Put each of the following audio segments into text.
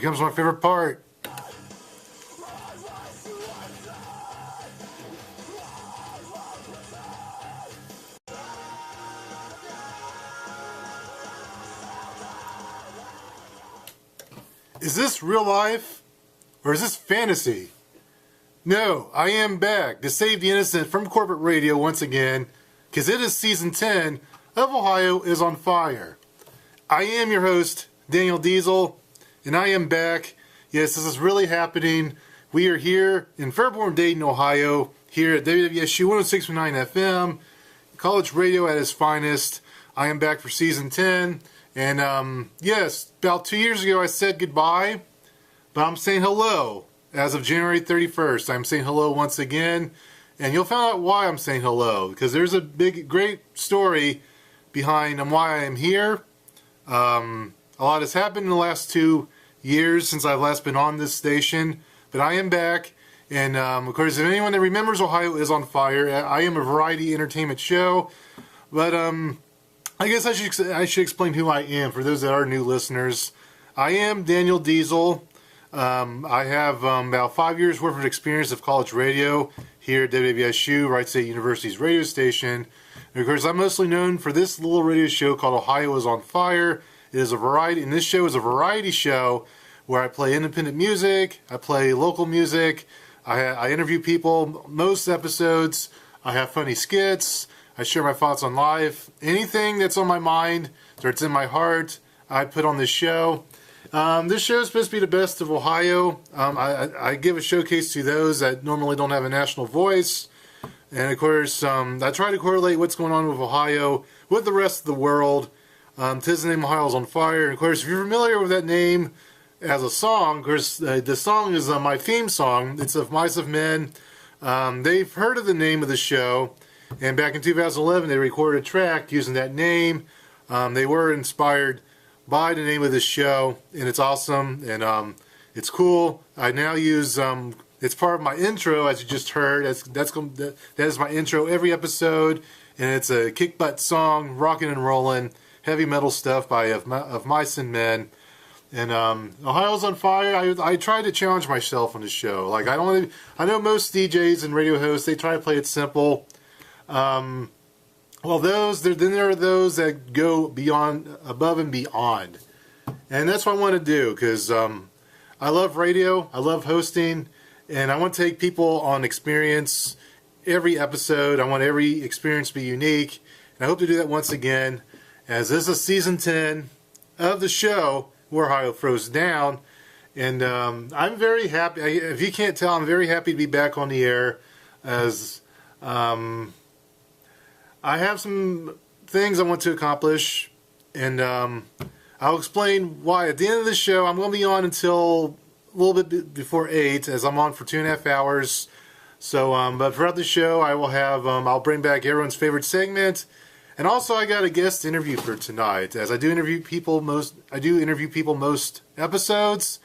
comes my favorite part. Is this real life or is this fantasy? No, I am back to save the innocent from corporate radio once again, because it is season 10 of Ohio is on Fire. I am your host, Daniel Diesel, and I am back. Yes, this is really happening. We are here in Fairborn, Dayton, Ohio, here at WWSU 106.9 FM, college radio at its finest. I am back for season 10. And yes, about 2 years ago I said goodbye, but I'm saying hello. As of January 31st, I'm saying hello once again. And you'll find out why I'm saying hello, because there's a great story behind why I am here. A lot has happened in the last 2 years since I've last been on this station, but I am back. And of course, if anyone that remembers Ohio is on Fire, I am a variety entertainment show. But I guess I should explain who I am for those that are new listeners. I am Daniel Diesel. I have about 5 years worth of experience of college radio here at WWSU, Wright State University's radio station. And of course, I'm mostly known for this little radio show called Ohio is on Fire. It is a variety, and this show is a variety show where I play independent music, I play local music, I interview people most episodes, I have funny skits, I share my thoughts on life. Anything that's on my mind, or it's in my heart, I put on this show. This show is supposed to be the best of Ohio. I give a showcase to those that normally don't have a national voice. And of course, I try to correlate what's going on with Ohio with the rest of the world. Tis the name Ohio is on Fire. And of course, if you're familiar with that name as a song, of course, the song is my theme song. It's of Mice of Men. They've heard of the name of the show. And back in 2011, they recorded a track using that name. They were inspired by the name of this show, and it's awesome, and it's cool. I now use, it's part of my intro, as you just heard. That is my intro every episode, and it's a kick butt song, rocking and rolling, heavy metal stuff by of Mice and Men. And Ohio's on Fire. I try to challenge myself on this show. Like I know most DJs and radio hosts, they try to play it simple. Well, then there are those that go above and beyond. And that's what I want to do, because I love radio, I love hosting, and I want to take people on experience every episode. I want every experience to be unique, and I hope to do that once again, as this is season 10 of the show where Ohio throws down. And I'm very happy. If you can't tell, I'm very happy to be back on the air, as I have some things I want to accomplish, and I'll explain why. At the end of the show, I'm going to be on until a little bit before 8, as I'm on for 2.5 hours. So, but throughout the show, I will have, I'll bring back everyone's favorite segment, and also I got a guest interview for tonight, as I do interview people most episodes.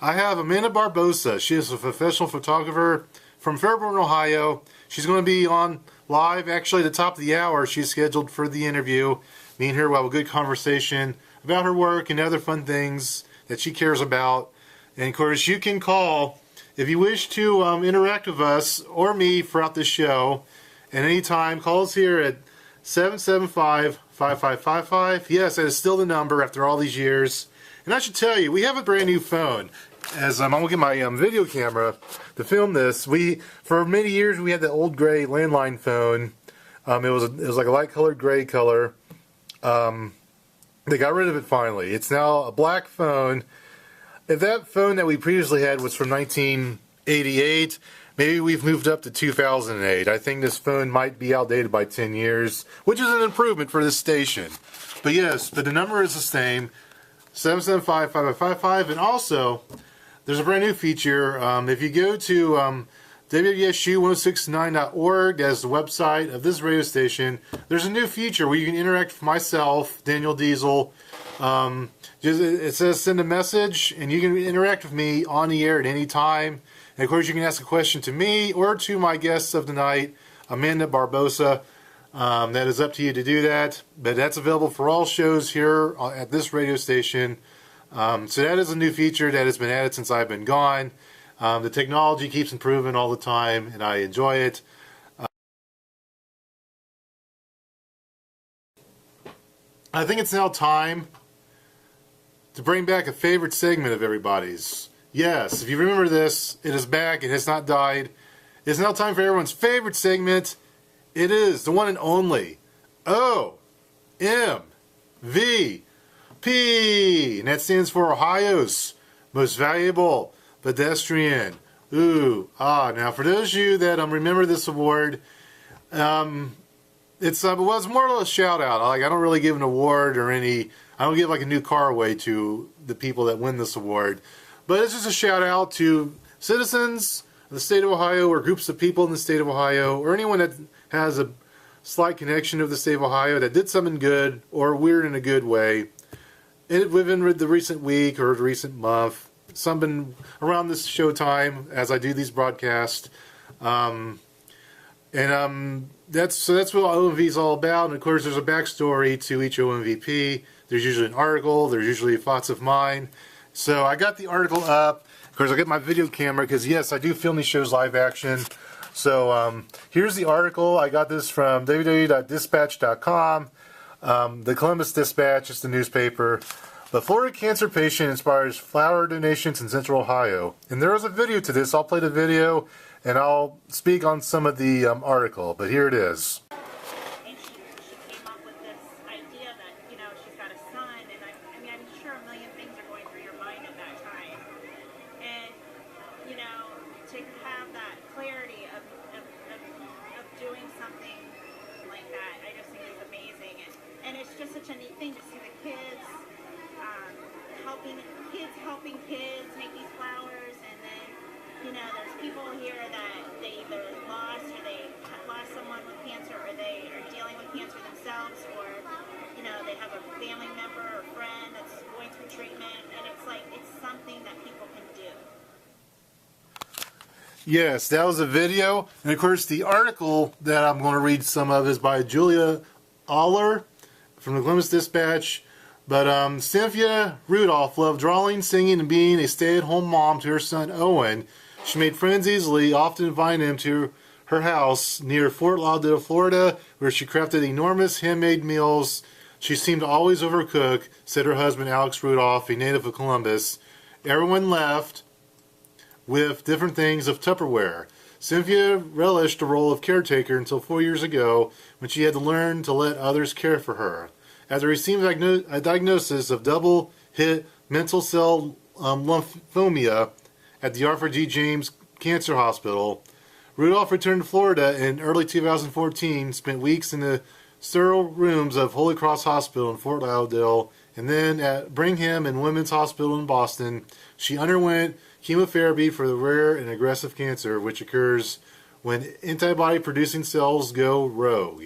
I have Amanda Barbosa. She is a professional photographer from Fairborn, Ohio. She's going to be on live, actually, at the top of the hour. She's scheduled for the interview. Me and her will have a good conversation about her work and other fun things that she cares about. And of course, you can call if you wish to interact with us or me throughout the show at any time. Call us here at 775-5555. Yes, that is still the number after all these years. And I should tell you, we have a brand new phone. As I'm going to get my video camera to film this. For many years we had the old gray landline phone. It was like a light colored gray color. They got rid of it finally. It's now a black phone. If that phone that we previously had was from 1988, maybe we've moved up to 2008. I think this phone might be outdated by 10 years, which is an improvement for this station. But yes, the number is the same, 775-5555, and also there's a brand new feature. If you go to WWSU1069.org, as the website of this radio station, there's a new feature where you can interact with myself, Daniel Diesel. It says send a message, and you can interact with me on the air at any time. And of course, you can ask a question to me or to my guests of the night, Amanda Barbosa. That is up to you to do that. But that's available for all shows here at this radio station. So that is a new feature that has been added since I've been gone. The technology keeps improving all the time, and I enjoy it. I think it's now time to bring back a favorite segment of everybody's. Yes, if you remember this, it is back. It has not died. It's now time for everyone's favorite segment. It is the one and only OMVP. And that stands for Ohio's Most Valuable Pedestrian. Now for those of you that remember this award, it was more of a shout out. Like, I don't really give an award or I don't give like a new car away to the people that win this award. But it's just a shout out to citizens of the state of Ohio, or groups of people in the state of Ohio, or anyone that has a slight connection to the state of Ohio that did something good or weird in a good way within the recent week or the recent month, something around this show time as I do these broadcasts. That's what OMV is all about. And of course, there's a backstory to each OMVP. There's usually an article. There's usually thoughts of mine. So I got the article up. Of course, I get my video camera because yes, I do film these shows live action. So here's the article. I got this from www.dispatch.com. The Columbus Dispatch is the newspaper. The Florida cancer patient inspires flower donations in Central Ohio. And there is a video to this. I'll play the video and I'll speak on some of the article. But here it is. And she came up with this idea that, she's got a son. And I'm sure a million things are going through your mind at that time. And, to have that clarity of doing something like that, I just think is amazing. And it's just such a neat thing to see the kids helping kids make these flowers, and then there's people here that they either lost someone with cancer, or they are dealing with cancer themselves, or they have a family member or friend that's going through treatment, and it's something that people can do. Yes, that was a video. And of course, the article that I'm going to read some of is by Julia Aller from the Columbus Dispatch. But Cynthia Rudolph loved drawing, singing, and being a stay-at-home mom to her son Owen. She made friends easily, often inviting him to her house near Fort Lauderdale, Florida, where she crafted enormous handmade meals she seemed to always overcook, said her husband Alex Rudolph, a native of Columbus. Everyone left with different things of Tupperware. Cynthia relished the role of caretaker until 4 years ago, when she had to learn to let others care for her. After receiving a diagnosis of double-hit mantle cell lymphoma at the Arthur G. James Cancer Hospital, Rudolph returned to Florida in early 2014, spent weeks in the sterile rooms of Holy Cross Hospital in Fort Lauderdale, and then at Brigham and Women's Hospital in Boston, she underwent chemotherapy for the rare and aggressive cancer, which occurs when antibody-producing cells go rogue.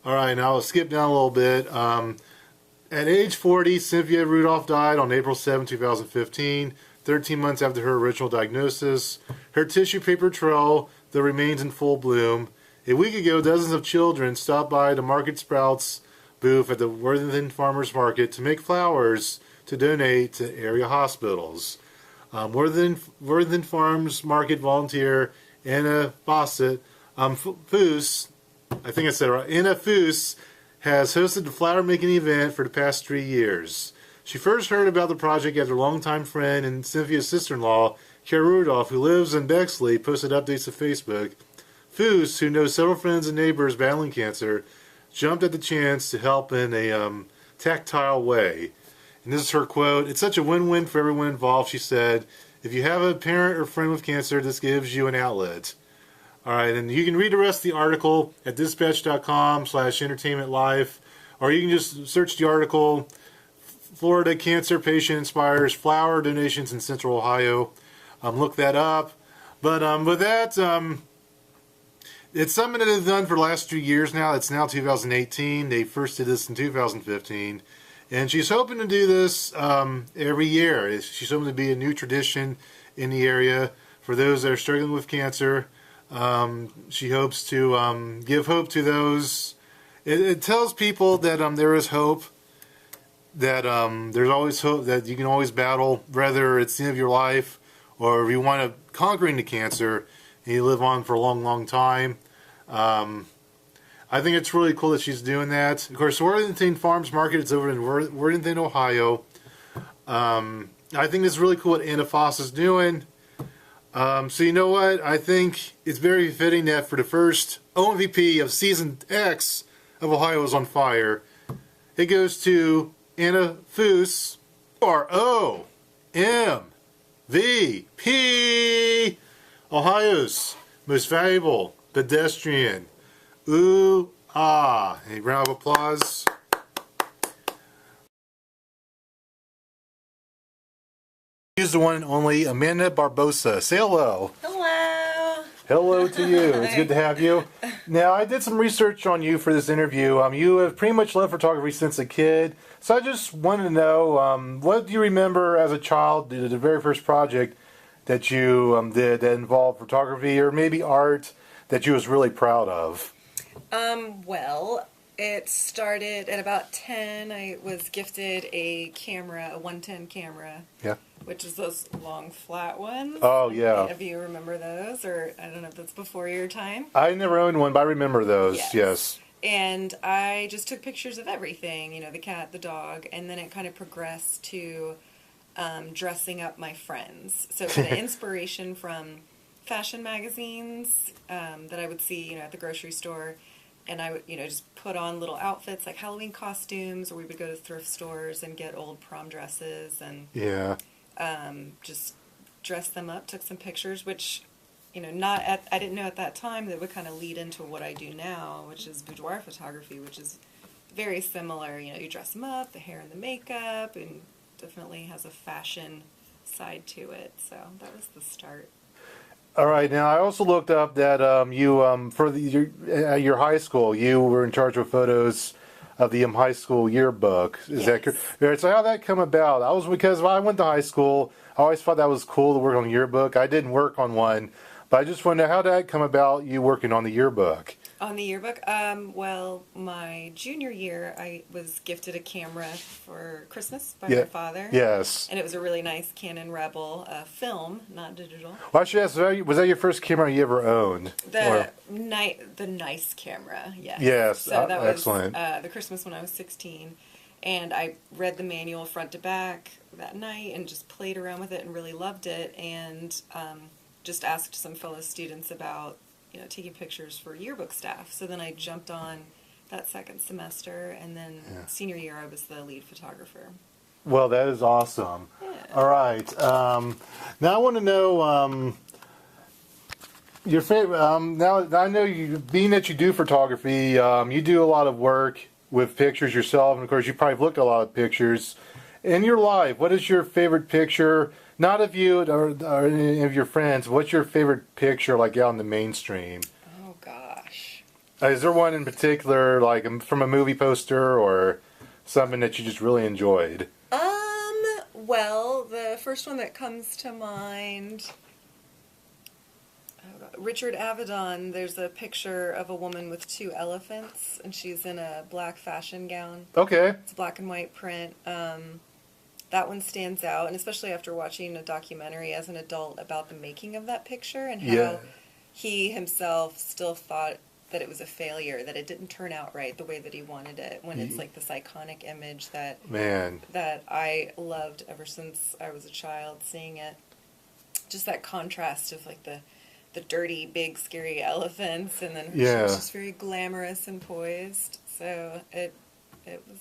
All right, now I'll skip down a little bit. At age 40, Cynthia Rudolph died on April 7, 2015, 13 months after her original diagnosis. Her tissue paper trail, though, remains in full bloom. A week ago, dozens of children stopped by the Market Sprouts booth at the Worthington Farmers Market to make flowers to donate to area hospitals. Worthington Farmers Market volunteer Anna Fawcett Foose, I think I said it right, Anna Foose, has hosted the flower making event for the past 3 years. She first heard about the project after longtime friend and Cynthia's sister-in-law, Kara Rudolph, who lives in Bexley, posted updates to Facebook. Foose, who knows several friends and neighbors battling cancer, jumped at the chance to help in a tactile way. And this is her quote: "It's such a win-win for everyone involved," she said. "If you have a parent or friend with cancer, this gives you an outlet." All right, and you can read the rest of the article at dispatch.com/entertainmentlife, or you can just search the article, Florida Cancer Patient Inspires Flower Donations in Central Ohio. Look that up. But with that, it's something that they've done for the last 2 years now. It's now 2018. They first did this in 2015. And she's hoping to do this every year. She's hoping to be a new tradition in the area for those that are struggling with cancer. She hopes to give hope to those. It tells people that there is hope. that there's always hope that you can always battle, whether it's the end of your life or if you want to conquering the cancer and you live on for a long, long time. I think it's really cool that she's doing that. Of course, Worthington Farms Market is over in Worthington, Ohio. I think it's really cool what Anna Foss is doing. So you know what? I think it's very fitting that for the first OMVP of Season X of Ohio is on Fire, it goes to Anna Foos, or OMVP, Ohio's most valuable pedestrian. Ooh, ah. A round of applause. Use the one and only Amanda Barbosa. Say hello. Hello. Hello to you. It's good to have you. Now, I did some research on you for this interview. You have pretty much loved photography since a kid. So I just wanted to know, what do you remember as a child, the very first project that you did that involved photography or maybe art that you was really proud of? Well, it started at about 10. I was gifted a camera, a 110 camera. Yeah. Which is those long flat ones. Oh, yeah. If you remember those, or I don't know if that's before your time. I never owned one, but I remember those, yes. And I just took pictures of everything, you know, the cat, the dog, and then it kind of progressed to dressing up my friends. So for the inspiration from fashion magazines that I would see, you know, at the grocery store, and I would, you know, just put on little outfits like Halloween costumes, or we would go to thrift stores and get old prom dresses and just dress them up, took some pictures, which, you know, I didn't know at that time that would kind of lead into what I do now, which is boudoir photography, which is very similar. You know, you dress them up, the hair and the makeup, and definitely has a fashion side to it. So that was the start. All right. Now, I also looked up that you, for at your high school, you were in charge of photos of the high school yearbook. Is that correct? Right, so how did that come about? Because when I went to high school, I always thought that was cool to work on a yearbook. I didn't work on one, but I just want to know, how did that come about, you working on the yearbook? On the yearbook? Well, my junior year, I was gifted a camera for Christmas by my father. Yes. And it was a really nice Canon Rebel film, not digital. Well, I should ask, was that your first camera you ever owned? The nice camera, yes. Yes, so that excellent. Was the Christmas when I was 16. And I read the manual front to back that night and just played around with it and really loved it. And just asked some fellow students about, you know, taking pictures for yearbook staff. So then I jumped on that second semester, and then senior year I was the lead photographer. Well, that is awesome. Yeah. All right. Now I want to know your favorite. Now I know you, being that you do photography, you do a lot of work with pictures yourself, and of course you probably looked at a lot of pictures in your life. What is your favorite picture? Not of you or any of your friends. What's your favorite picture, like out in the mainstream? Oh gosh. Is there one in particular, like from a movie poster or something that you just really enjoyed? Well, the first one that comes to mind, Richard Avedon. There's a picture of a woman with two elephants, and she's in a black fashion gown. Okay. It's a black and white print. That one stands out, and especially after watching a documentary as an adult about the making of that picture and how he himself still thought that it was a failure, that it didn't turn out right the way that he wanted it, when it's like this iconic image that I loved ever since I was a child, seeing it. Just that contrast of like the dirty, big, scary elephants, and then she was just very glamorous and poised. So it was...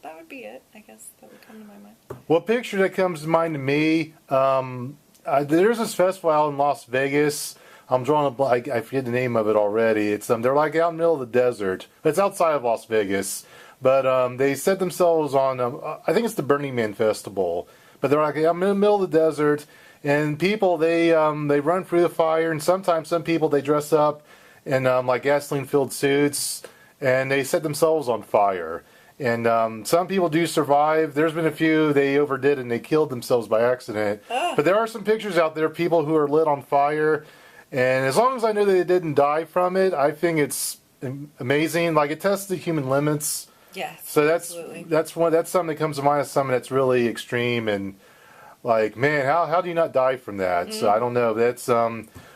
That would be it, I guess. That would come to my mind. Well, a picture that comes to mind to me, there's this festival out in Las Vegas. I'm drawing a blank. I forget the name of it already. It's they're like out in the middle of the desert. It's outside of Las Vegas, but they set themselves on. I think it's the Burning Man festival, but they're like out in the middle of the desert, and people they run through the fire, and sometimes some people they dress up in like gasoline-filled suits, and they set themselves on fire. And some people do survive. There's been a few they overdid and they killed themselves by accident. But there are some pictures out there of people who are lit on fire. And as long as I know that they didn't die from it, I think it's amazing. Like, it tests the human limits Yes. So absolutely. that's something that comes to mind as something that's really extreme and like, man, how do you not die from that? So I don't know. That's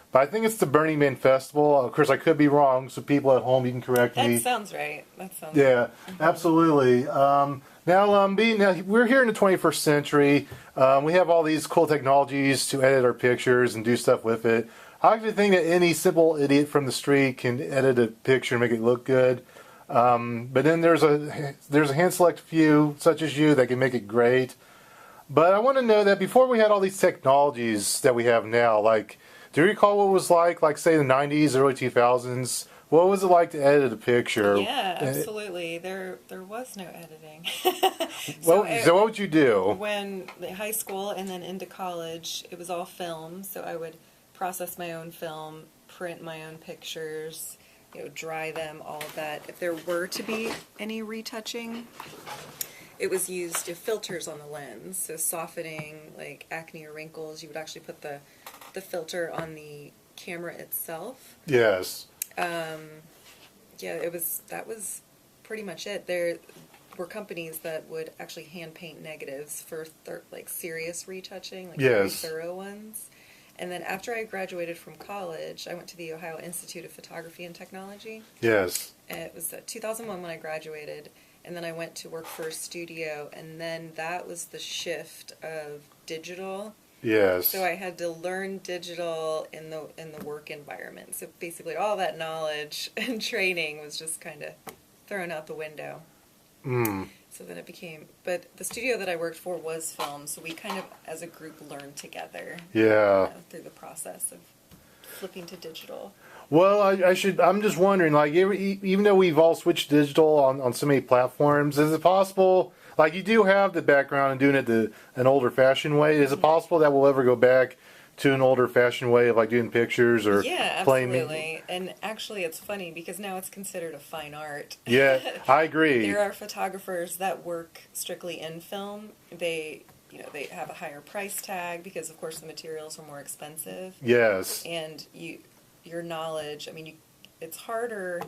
but I think it's the Burning Man Festival. Of course, I could be wrong. So people at home, you can correct me. That sounds right. That sounds Yeah, absolutely. Now we're here in the 21st century. We have all these cool technologies to edit our pictures and do stuff with it. I actually think that any simple idiot from the street can edit a picture and make it look good. But then there's a hand select few, such as you, that can make it great. But I want to know that before we had all these technologies that we have now, like, do you recall what it was like say the 90s, early 2000s? What was it like to edit a picture? Yeah, absolutely. There was no editing. So what would you do? When in high school and then into college, it was all film. So I would process my own film, print my own pictures, dry them, all of that. If there were to be any retouching, it was used filters on the lens. So softening, like acne or wrinkles, you would actually put the filter on the camera itself. Yes. Yeah, that was pretty much it. There were companies that would actually hand paint negatives for like serious retouching, like very thorough ones. And then after I graduated from college, I went to the Ohio Institute of Photography and Technology. Yes. And it was 2001 when I graduated, and then I went to work for a studio, and then that was the shift of digital. Yes. So I had to learn digital in the work environment. So basically all that knowledge and training was just kind of thrown out the window. So then it became, but the studio that I worked for was film, so we kind of, as a group, learned together. Yeah. Through the process of flipping to digital. Well, I'm just wondering, like, even though we've all switched digital on so many platforms, is it possible, like, you do have the background in doing it an older-fashioned way, is it possible that we'll ever go back to an older-fashioned way of, like, doing pictures or playing? Yeah, absolutely. And actually, it's funny, because now it's considered a fine art. Yeah, I agree. There are photographers that work strictly in film. They have a higher price tag, because, of course, the materials are more expensive. Yes. And your knowledge, it's harder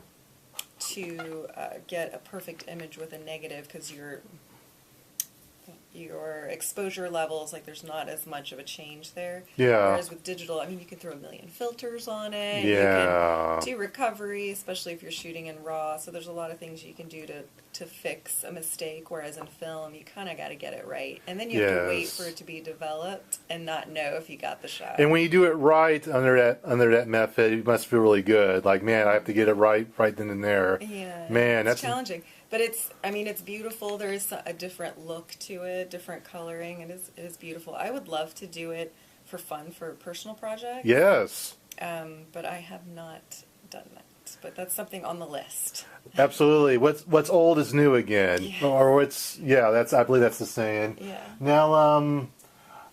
to get a perfect image with a negative, because your exposure levels, like, there's not as much of a change there. Yeah. Whereas with digital, you can throw a million filters on it. Yeah. You can do recovery, especially if you're shooting in RAW. So there's a lot of things you can do to fix a mistake, whereas in film, you kind of got to get it right. And then you have to wait for it to be developed and not know if you got the shot. And when you do it right under that method, it must feel really good. Like, man, I have to get it right then and there. Yeah. Man, it's that's challenging. But it's beautiful. There is a different look to it, different coloring. It is beautiful. I would love to do it for fun, for a personal project. Yes. But I have not done that. But that's something on the list. Absolutely. What's old is new again. Yeah. Or I believe that's the saying. Yeah. Now,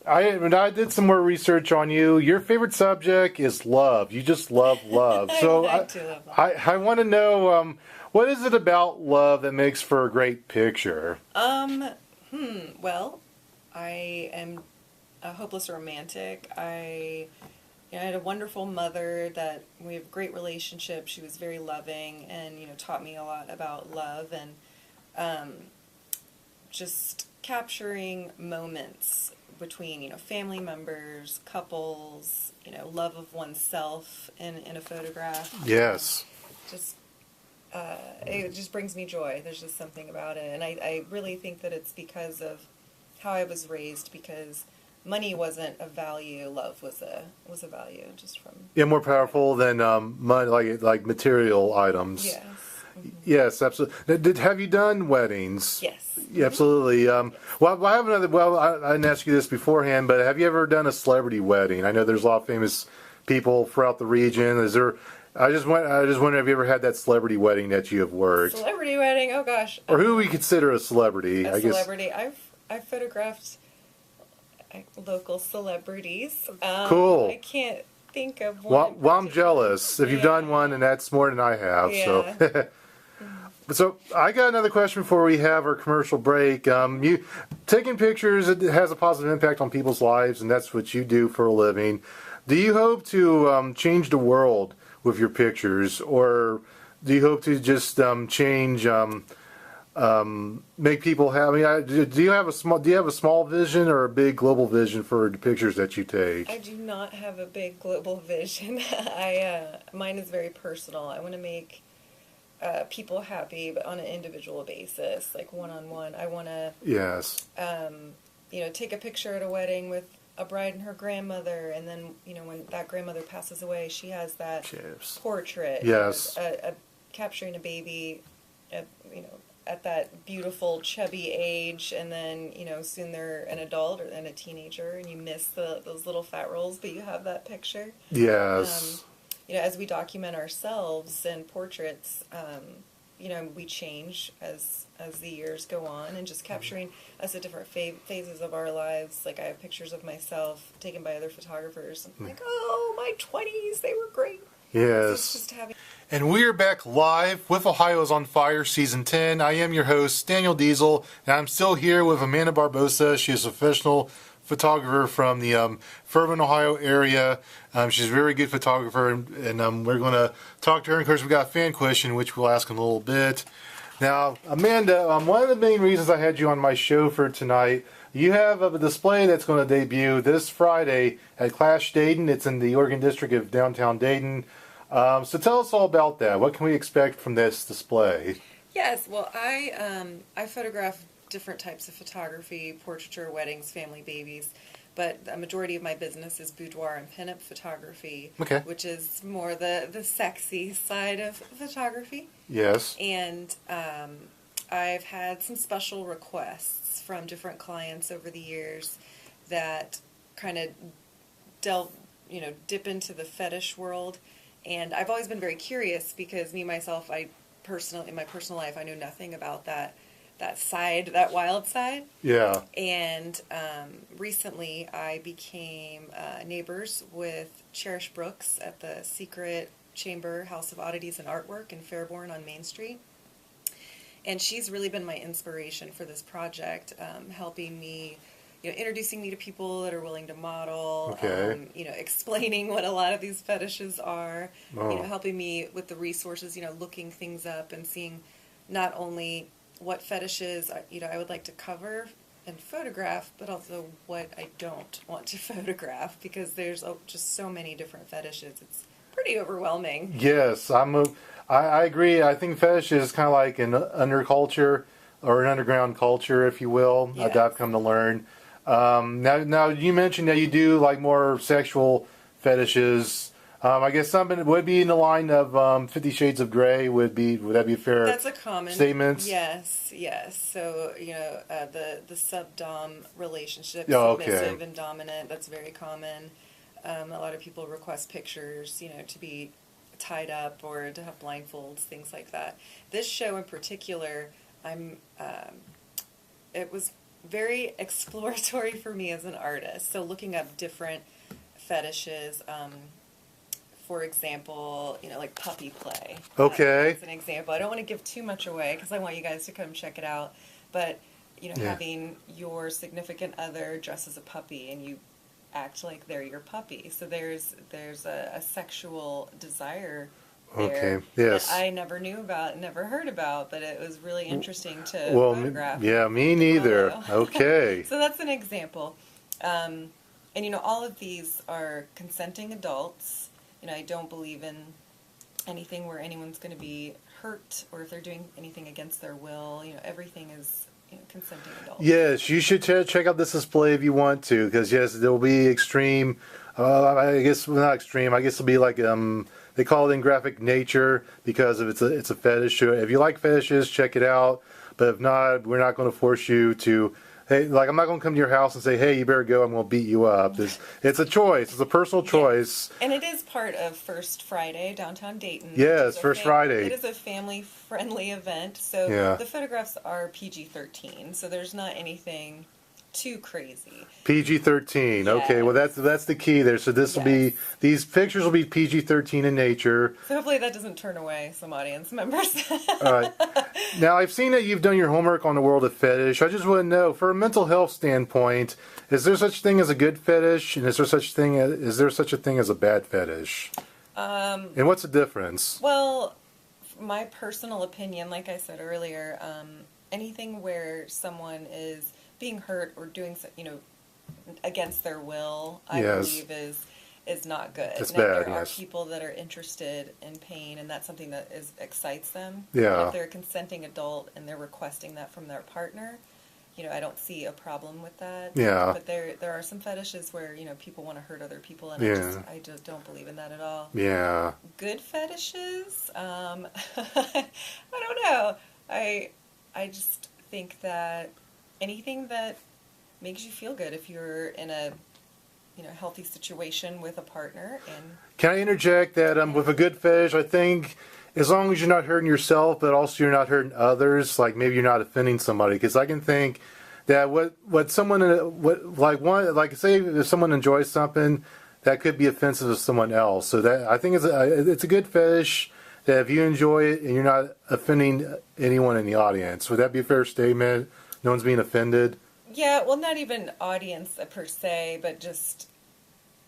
I did some more research on you. Your favorite subject is love. You just love love. So I do love love. I want to know, what is it about love that makes for a great picture? Well, I am a hopeless romantic. I had a wonderful mother that we have a great relationship. She was very loving and, taught me a lot about love and just capturing moments between, family members, couples, love of oneself in a photograph. Yes. It just brings me joy. There's just something about it. And I really think that it's because of how I was raised, because money wasn't a value, love was a value, just from... Yeah, more powerful than money, like material items. Yes. Mm-hmm. Yes, absolutely. Have you done weddings? Yes. Yeah, absolutely. Well, I have another. Well, I didn't ask you this beforehand, but have you ever done a celebrity wedding? I know there's a lot of famous people throughout the region. Is there? I just wonder, have you ever had that celebrity wedding that you have worked? Celebrity wedding? Oh gosh. Or who we consider a celebrity? I guess. Celebrity. I've photographed local celebrities. Cool. I can't think of one. Well, I'm jealous. If you've done one, and that's more than I have. Yeah. So. So I got another question before we have our commercial break. You taking pictures, it has a positive impact on people's lives, and that's what you do for a living. Do you hope to change the world with your pictures, or do you hope to just change make people happy? Do you have a small vision or a big global vision for the pictures that you take? I do not have a big global vision. Mine is very personal. I want to make people happy, but on an individual basis, like one-on-one. I want to, Yes. take a picture at a wedding with a bride and her grandmother, and then, when that grandmother passes away, she has that Yes. portrait. Yes. Capturing a baby at that beautiful chubby age, and then soon they're an adult and a teenager, and you miss those little fat rolls, but you have that picture. Yes. As we document ourselves in portraits, we change as the years go on, and just capturing us at different phases of our lives. Like, I have pictures of myself taken by other photographers. I'm like, oh, my 20s, they were great. Yes. So it's just having. And we're back live with Ohio is on Fire Season 10. I am your host, Daniel Diesel, and I'm still here with Amanda Barbosa. She is a professional photographer from the Fervent, Ohio area. She's a very good photographer, and we're going to talk to her. And of course, we got a fan question, which we'll ask in a little bit. Now, Amanda, one of the main reasons I had you on my show for tonight, you have a display that's going to debut this Friday at Clash Dayton. It's in the Oregon District of downtown Dayton. So tell us all about that. What can we expect from this display? Yes, well, I photograph different types of photography: portraiture, weddings, family, babies. But a majority of my business is boudoir and pinup photography, Okay. which is more the sexy side of photography. Yes. And I've had some special requests from different clients over the years that kind of dip into the fetish world. And I've always been very curious because in my personal life, I knew nothing about that side, that wild side. Yeah. And recently I became neighbors with Cherish Brooks at the Secret Chamber House of Oddities and Artwork in Fairborn on Main Street. And she's really been my inspiration for this project, helping me, introducing me to people that are willing to model, Okay. Explaining what a lot of these fetishes are, Oh. helping me with the resources, looking things up and seeing not only what fetishes, I would like to cover and photograph, but also what I don't want to photograph, because there's just so many different fetishes. It's pretty overwhelming. Yes, I agree. I think fetish is kind of like an underculture or an underground culture, if you will. Yes. That I've come to learn. Now you mentioned that you do like more sexual fetishes. I guess something would be in the line of 50 Shades of Grey. Would that be a fair That's a common statement? Yes. So the subdom relationship, Oh, okay. submissive and dominant. That's very common. A lot of people request pictures, to be tied up or to have blindfolds, things like that. This show in particular, it was very exploratory for me as an artist. So looking up different fetishes. For example, like puppy play. Okay. That's an example. I don't want to give too much away because I want you guys to come check it out. But, Yeah. having your significant other dress as a puppy and you act like they're your puppy. So there's a sexual desire there Okay. Yes. that I never knew about, never heard about, but it was really interesting to photograph. Yeah, me neither. Photo. Okay. So that's an example. And, all of these are consenting adults. I don't believe in anything where anyone's going to be hurt or if they're doing anything against their will. Everything is consenting adults. Yes, you should check out this display if you want to, because yes, there will be extreme. I guess not extreme. I guess it'll be like they call it in graphic nature because of it's a fetish. If you like fetishes, check it out. But if not, we're not going to force you to. Hey, like I'm not going to come to your house and say, "Hey, you better go. I'm going to beat you up." It's a choice. It's a personal choice. And it is part of First Friday, downtown Dayton. Yes, First Friday. It is a family-friendly event, so Yeah. the photographs are PG-13, so there's not anything too crazy. PG-13. Yeah. Okay, well that's the key there. So this will be these pictures will be PG-13 in nature. So hopefully that doesn't turn away some audience members. All right. Now I've seen that you've done your homework on the world of fetish. I just want to know, for a mental health standpoint, is there such thing as a good fetish, and is there such a thing as a bad fetish? And what's the difference? Well, my personal opinion, like I said earlier, anything where someone is being hurt or doing, against their will, I believe is not good. It's and if bad, there are yes. people that are interested in pain, and that's something that excites them. Yeah. If they're a consenting adult and they're requesting that from their partner, I don't see a problem with that. Yeah. But there are some fetishes where, people want to hurt other people, and Yeah. I just don't believe in that at all. Yeah. Good fetishes, I don't know. I just think that anything that makes you feel good, if you're in a healthy situation with a partner. And Can I interject that with a good fetish, I think as long as you're not hurting yourself, but also you're not hurting others, like maybe you're not offending somebody. Because I can think that say if someone enjoys something, that could be offensive to someone else. So that I think it's a good fetish that if you enjoy it and you're not offending anyone in the audience. Would that be a fair statement? No one's being offended. yeah, well, not even audience per se, but just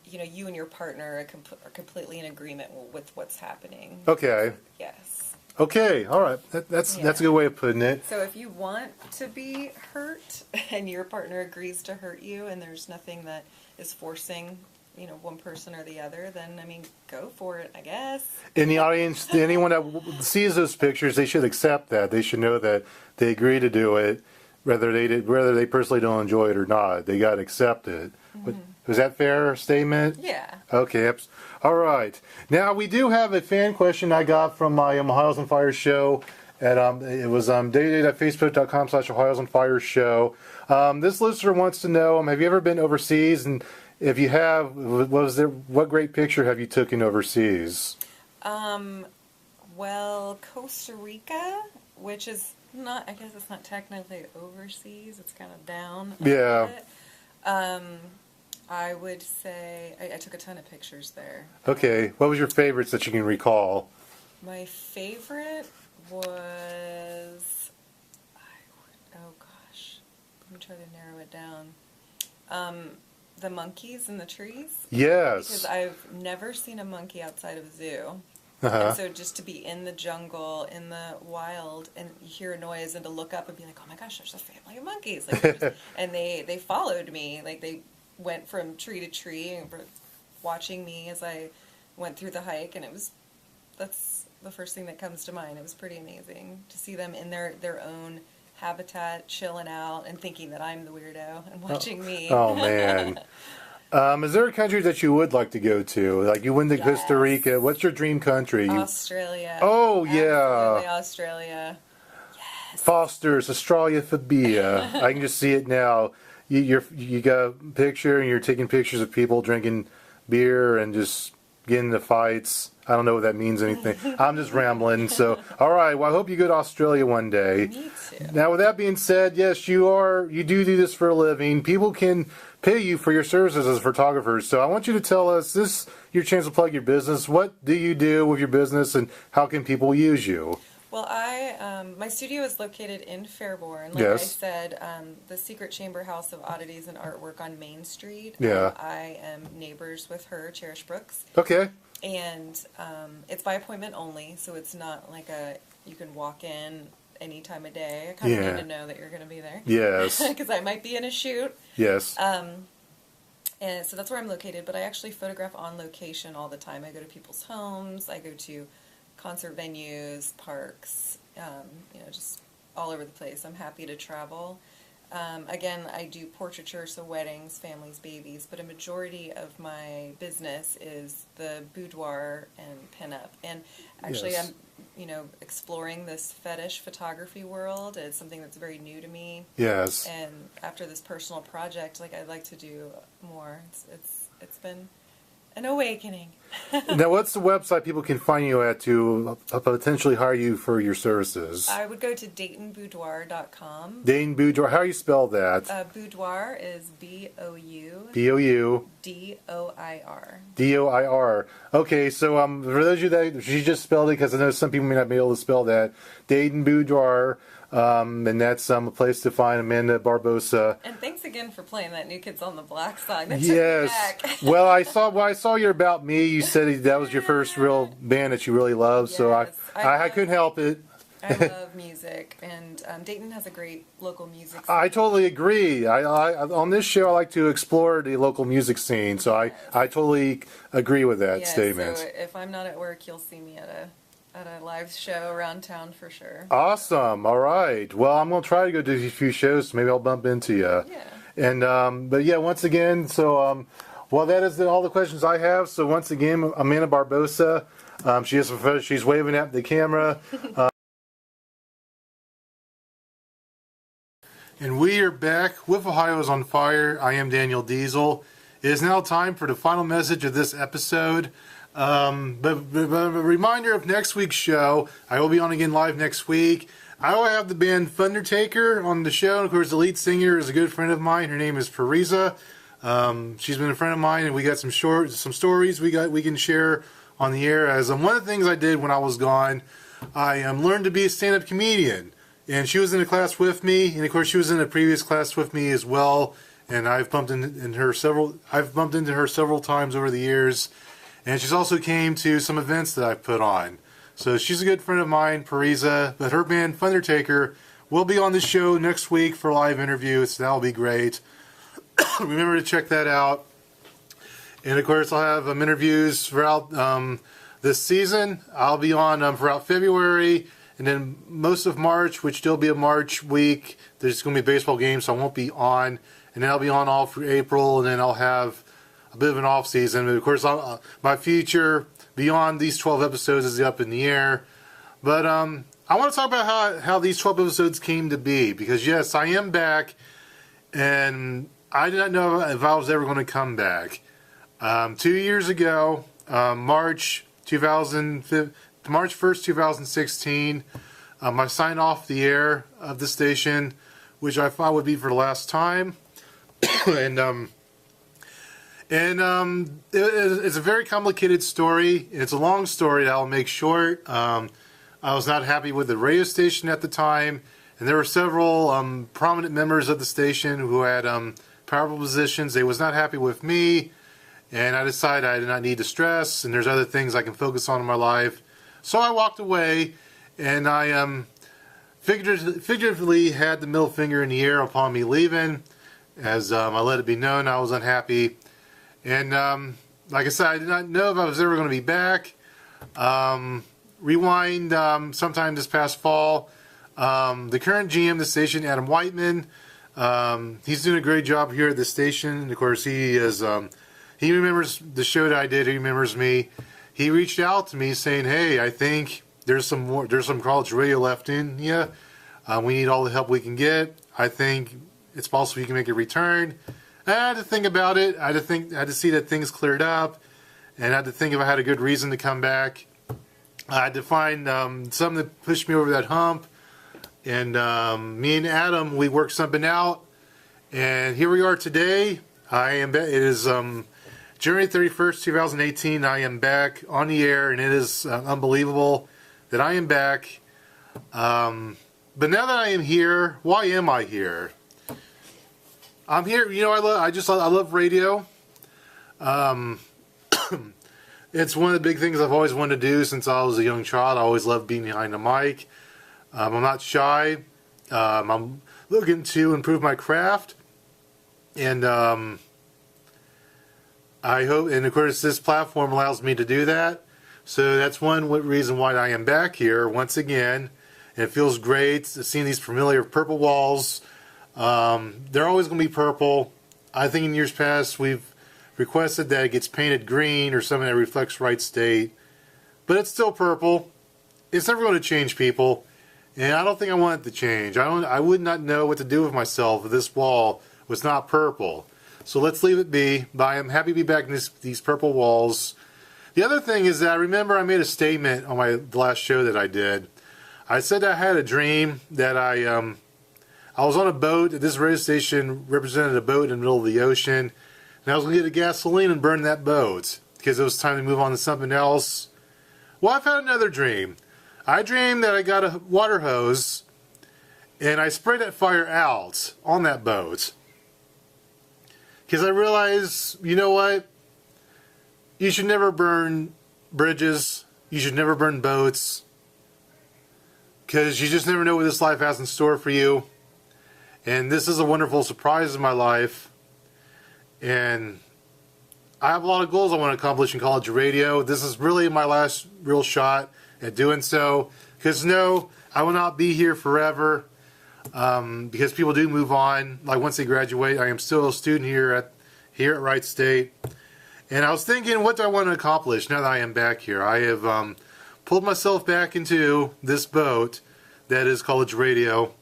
you and your partner are completely in agreement with what's happening. Okay. Yes. Okay. All right. That's a good way of putting it. So if you want to be hurt and your partner agrees to hurt you, and there's nothing that is forcing one person or the other, then go for it, I guess. In the audience, anyone that sees those pictures, they should accept that. They should know that they agree to do it, whether they personally don't enjoy it or not. They got to accept it. But was that a fair statement? Yeah. Okay. All right. Now we do have a fan question I got from my OhioIsOnFire show. It was dated@facebook.com/OhioIsOnFire show. This listener wants to know, have you ever been overseas? And if you have, what great picture have you taken overseas? Well, Costa Rica, which is not, I guess it's not technically overseas. It's kind of down. Yeah. I would say I took a ton of pictures there. Okay. What was your favorites that you can recall? My favorite was, oh gosh, let me try to narrow it down. The monkeys in the trees. Yes. Because I've never seen a monkey outside of a zoo. Uh-huh. And so just to be in the jungle, in the wild, and you hear a noise, and to look up and be like, oh my gosh, there's a family of monkeys. And they followed me. Like, they went from tree to tree and were watching me as I went through the hike, and that's the first thing that comes to mind. It was pretty amazing to see them in their own habitat, chilling out, and thinking that I'm the weirdo and watching me. Oh, man. Is there a country that you would like to go to? Like, you went to Costa Rica. What's your dream country? Australia. Oh, yeah. Absolutely, Australia. Yes. Foster's Australophobia. I can just see it now. You got a picture, and you're taking pictures of people drinking beer and just getting into fights. I don't know what that means anything. I'm just rambling. So, all right. Well, I hope you go to Australia one day. Me too. Now, with that being said, yes, you do this for a living. People can pay you for your services as photographers. So I want you to tell us, this is your chance to plug your business. What do you do with your business, and how can people use you? Well, my studio is located in Fairborn. Like Yes. I said, the Secret Chamber House of Oddities and Artwork on Main Street. Yeah. I am neighbors with her, Cherish Brooks. Okay. And it's by appointment only, so it's not like you can walk in any time of day. I kind of need to know that you're going to be there. Yes. Because I might be in a shoot. Yes. And so that's where I'm located, but I actually photograph on location all the time. I go to people's homes, I go to concert venues, parks, just all over the place. I'm happy to travel. Again, I do portraiture, so weddings, families, babies, but a majority of my business is the boudoir and pinup. And actually, Yes. I'm, exploring this fetish photography world. It's something that's very new to me. Yes. And after this personal project, I'd like to do more. It's been an awakening. Now, what's the website people can find you at to potentially hire you for your services? I would go to DaytonBoudoir.com. Dane Boudoir. How do you spell that? Boudoir is B-O-U. B-O-U. D-O-I-R. D-O-I-R. Okay, so for those of you that she just spelled it, because I know some people may not be able to spell that. Dayton Boudoir. And that's a place to find Amanda Barbosa. And thanks again for playing that New Kids on the Block song. That Yes. took me back. Well, I saw your About Me. You said that was your first real band that you really loved, so Yes, I couldn't help it. I love music, and Dayton has a great local music scene. I totally agree. I on this show I like to explore the local music scene, so I totally agree with that statement. So if I'm not at work, you'll see me at a live show around town for sure. Awesome. All right. Well, I'm gonna try to go to a few shows. So maybe I'll bump into you. Yeah. And but yeah, once again, so well, that is all the questions I have. So once again, Amanda Barbosa, she's waving at the camera. And we are back with Ohio is on Fire. I am Daniel Diesel. It is now time for the final message of this episode. But a reminder of next week's show. I will be on again live next week. I will have the band Thundertaker on the show. And of course, the lead singer is a good friend of mine. Her name is Parisa. She's been a friend of mine, and we got some stories we can share on the air. As one of the things I did when I was gone, I learned to be a stand-up comedian. And she was in a class with me, and of course she was in a previous class with me as well. And I've bumped into her several times over the years. And she's also came to some events that I've put on. So she's a good friend of mine, Parisa. But her band Thundertaker will be on the show next week for a live interview. So that'll be great. Remember to check that out. And of course I'll have interviews throughout this season. I'll be on throughout February. And then most of March, which still be a March week, there's going to be a baseball game, so I won't be on. And then I'll be on all through April, and then I'll have a bit of an off season. But of course, my future beyond these 12 episodes is up in the air. But I want to talk about how these 12 episodes came to be. Because yes, I am back, and I did not know if I was ever going to come back. 2 years ago, March 1st, 2016, I signed off the air of the station, which I thought would be for the last time. and it's a very complicated story. It's a long story that I'll make short. I was not happy with the radio station at the time, and there were several prominent members of the station who had powerful positions. They was not happy with me, and I decided I did not need to stress, and there's other things I can focus on in my life. So I walked away, and I figuratively had the middle finger in the air upon me leaving, as I let it be known I was unhappy. And like I said, I did not know if I was ever going to be back. Rewind sometime this past fall. The current GM of the station, Adam Whiteman, he's doing a great job here at the station. And of course, he remembers the show that I did. He remembers me. He reached out to me saying, "Hey, I think there's some college radio left in you. We need all the help we can get. I think it's possible you can make a return." And I had to think about it. I had to see that things cleared up, and I had to think if I had a good reason to come back. I had to find something that pushed me over that hump. And me and Adam, we worked something out, and here we are today. It is January 31st, 2018, I am back on the air, and it is unbelievable that I am back. But now that I am here, why am I here? I'm here, I love radio. It's one of the big things I've always wanted to do since I was a young child. I always loved being behind the mic. I'm not shy. I'm looking to improve my craft. And I hope, and of course, this platform allows me to do that. So that's one reason why I am back here once again. And it feels great seeing these familiar purple walls. They're always going to be purple. I think in years past we've requested that it gets painted green or something that reflects right state. But it's still purple. It's never going to change, people. And I don't think I want it to change. I would not know what to do with myself if this wall was not purple. So let's leave it be. But I am happy to be back in these purple walls. The other thing is that I remember I made a statement on the last show that I did. I said I had a dream that I was on a boat. This radio station represented a boat in the middle of the ocean. And I was going to get a gasoline and burn that boat because it was time to move on to something else. Well, I've had another dream. I dreamed that I got a water hose and I sprayed that fire out on that boat. Because I realized, you know what? You should never burn bridges. You should never burn boats. because you just never know what this life has in store for you. And this is a wonderful surprise in my life. And I have a lot of goals I want to accomplish in college radio. This is really my last real shot at doing so. Because no, I will not be here forever. Because people do move on. Like once they graduate, I am still a student here at Wright State. And I was thinking, what do I want to accomplish now that I am back here? I have pulled myself back into this boat that is college radio.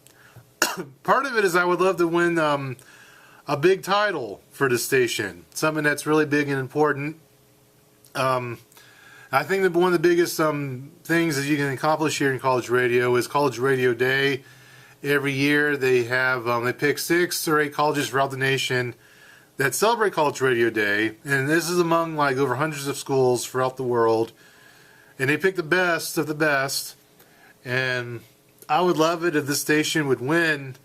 Part of it is I would love to win a big title for the station, something that's really big and important. I think that one of the biggest things that you can accomplish here in college radio is College Radio Day. Every year they have they pick 6 or 8 colleges throughout the nation that celebrate College Radio Day, and this is among like over hundreds of schools throughout the world, and they pick the best of the best. And I would love it if this station would win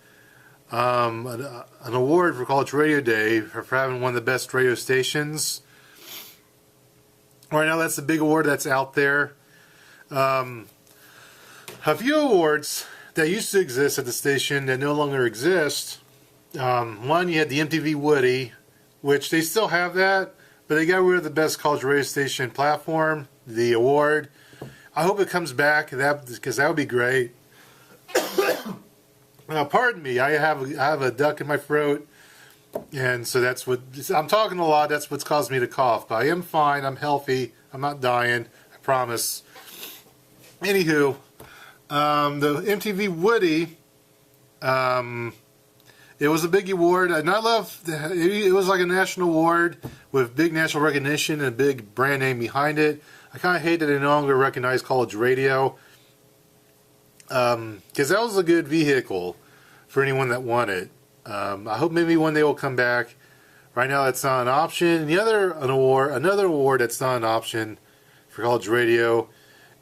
an award for College Radio Day for having one of the best radio stations. Right now, that's the big award that's out there. A few awards that used to exist at the station that no longer exist. One, you had the MTV Woody, which they still have that, but they got rid of the best college radio station platform, the award. I hope it comes back, because that would be great. Pardon me, I have a duck in my throat, and so that's what I'm talking a lot. That's what's caused me to cough. But I am fine. I'm healthy. I'm not dying. I promise. Anywho, the MTV Woody, it was a big award, and I love it. Was like a national award with big national recognition and a big brand name behind it. I kind of hate that they no longer recognize college radio, because that was a good vehicle for anyone that wanted. I hope maybe one day will come back. Right now, that's not an option. Another award that's not an option for college radio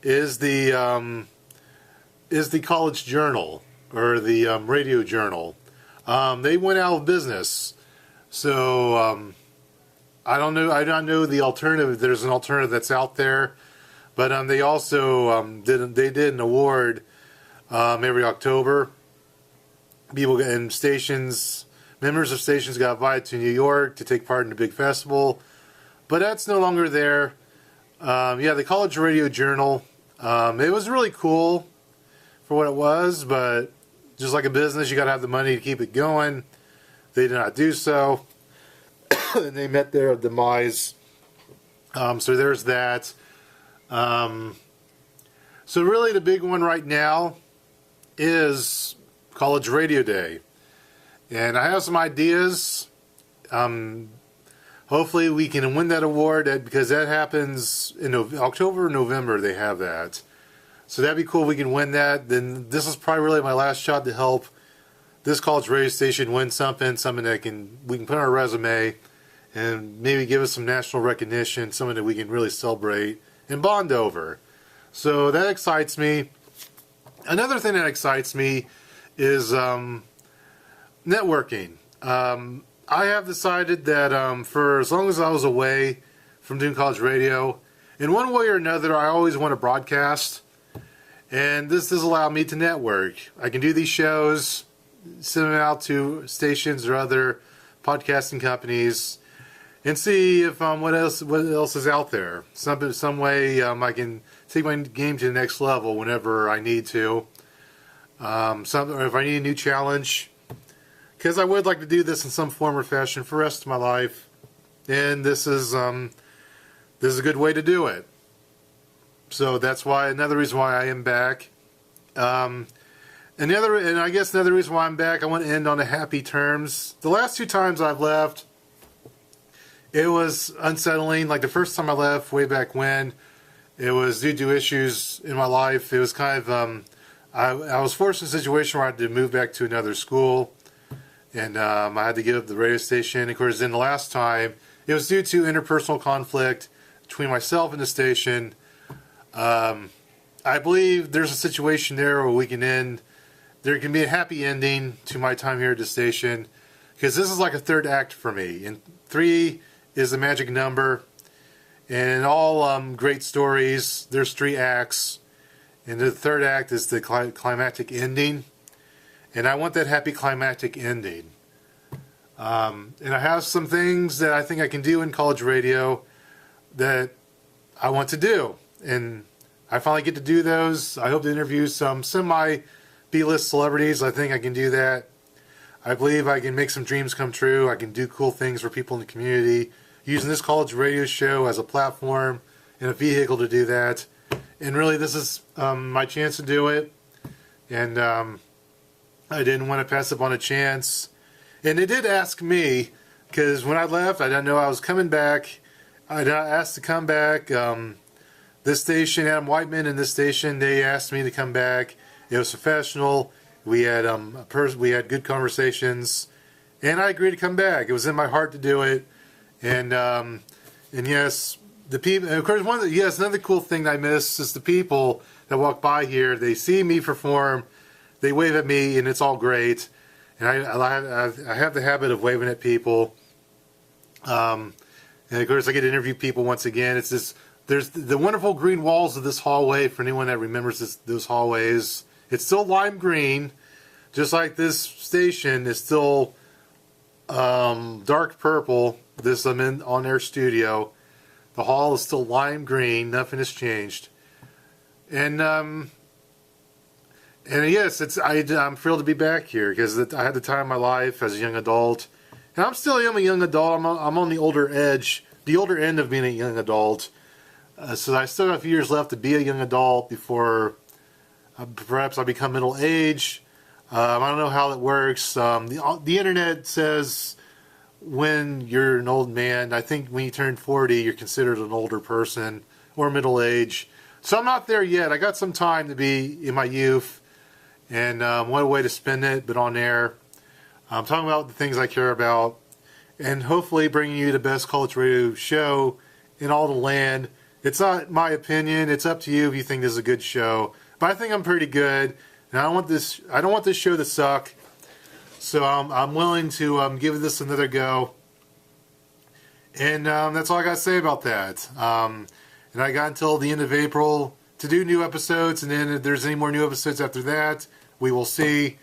is the College Journal, or the Radio Journal. They went out of business, so I don't know the alternative. There's an alternative that's out there, but they also did an award every October. People and stations, members of stations got invited to New York to take part in a big festival, but that's no longer there. Yeah, the College Radio Journal. It was really cool for what it was, but just like a business, you got to have the money to keep it going. They did not do so, and they met their demise. So there's that. So really, the big one right now is College Radio Day, and I have some ideas. Hopefully, we can win that award because that happens in October or November. They have that. So that'd be cool if we can win that. Then this is probably really my last shot to help this college radio station win something that we can put on our resume and maybe give us some national recognition, something that we can really celebrate and bond over. So that excites me. Another thing that excites me is networking. I have decided that for as long as I was away from doing college radio, in one way or another, I always want to broadcast. And this does allow me to network. I can do these shows, send them out to stations or other podcasting companies, and see if what else is out there. Some way I can take my game to the next level whenever I need to. Or if I need a new challenge, because I would like to do this in some form or fashion for the rest of my life, and this is a good way to do it. So that's another reason why I am back. And I guess another reason why I'm back, I want to end on a happy terms. The last 2 times I've left, it was unsettling. Like the first time I left, way back when, it was due to issues in my life. It was kind of, I was forced in a situation where I had to move back to another school, and I had to give up the radio station. Of course, then the last time, it was due to interpersonal conflict between myself and the station. I believe there's a situation there where there can be a happy ending to my time here at the station, because this is like a third act for me, and 3 is the magic number, and in all great stories, there's 3 acts, And the third act is the climactic ending. And I want that happy climactic ending. And I have some things that I think I can do in college radio that I want to do. And I finally get to do those. I hope to interview some semi B-list celebrities. I think I can do that. I believe I can make some dreams come true. I can do cool things for people in the community, using this college radio show as a platform and a vehicle to do that. And really, this is my chance to do it. And I didn't want to pass up on a chance. And they did ask me, because when I left, I didn't know I was coming back. I got asked to come back. This station, Adam Whiteman and this station, they asked me to come back. It was professional. We had we had good conversations, and I agreed to come back. It was in my heart to do it, and yes, the people. Of course, another cool thing I miss is the people that walk by here. They see me perform, they wave at me, and it's all great. And I have the habit of waving at people, and of course, I get to interview people once again. It's this. There's the wonderful green walls of this hallway. For anyone that remembers those hallways. It's still lime green, just like this station is still dark purple. This I'm in on-air studio. The hall is still lime green. Nothing has changed. And yes, I'm thrilled to be back here because I had the time of my life as a young adult, and I'm still a young adult. I'm on the older edge, the older end of being a young adult. So I still have a few years left to be a young adult before. Perhaps I become middle age. I don't know how that works. The internet says when you're an old man, I think when you turn 40, you're considered an older person or middle age. So I'm not there yet. I got some time to be in my youth, and what a way to spend it, but on air. I'm talking about the things I care about, and hopefully bringing you the best college radio show in all the land. It's not my opinion. It's up to you if you think this is a good show. But I think I'm pretty good, and I don't want this show to suck. So I'm willing to give this another go. And that's all I got to say about that. And I got until the end of April to do new episodes, and then if there's any more new episodes after that, we will see.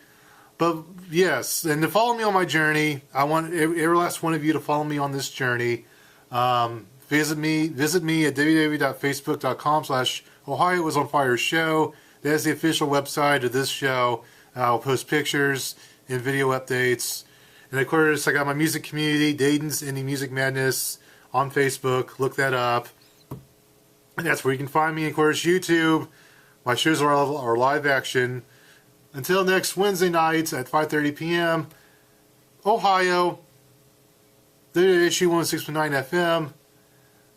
But yes, and to follow me on my journey, I want every last one of you to follow me on this journey. Visit me at www.facebook.com/OhioIsOnFire show. That's the official website of this show. I'll post pictures and video updates. And of course, I got my music community, Dayton's Indie Music Madness, on Facebook. Look that up. And that's where you can find me. Of course, YouTube. My shows are live action. Until next Wednesday nights at 5:30 p.m. Ohio, WWSU 106.9 FM.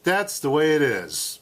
That's the way it is.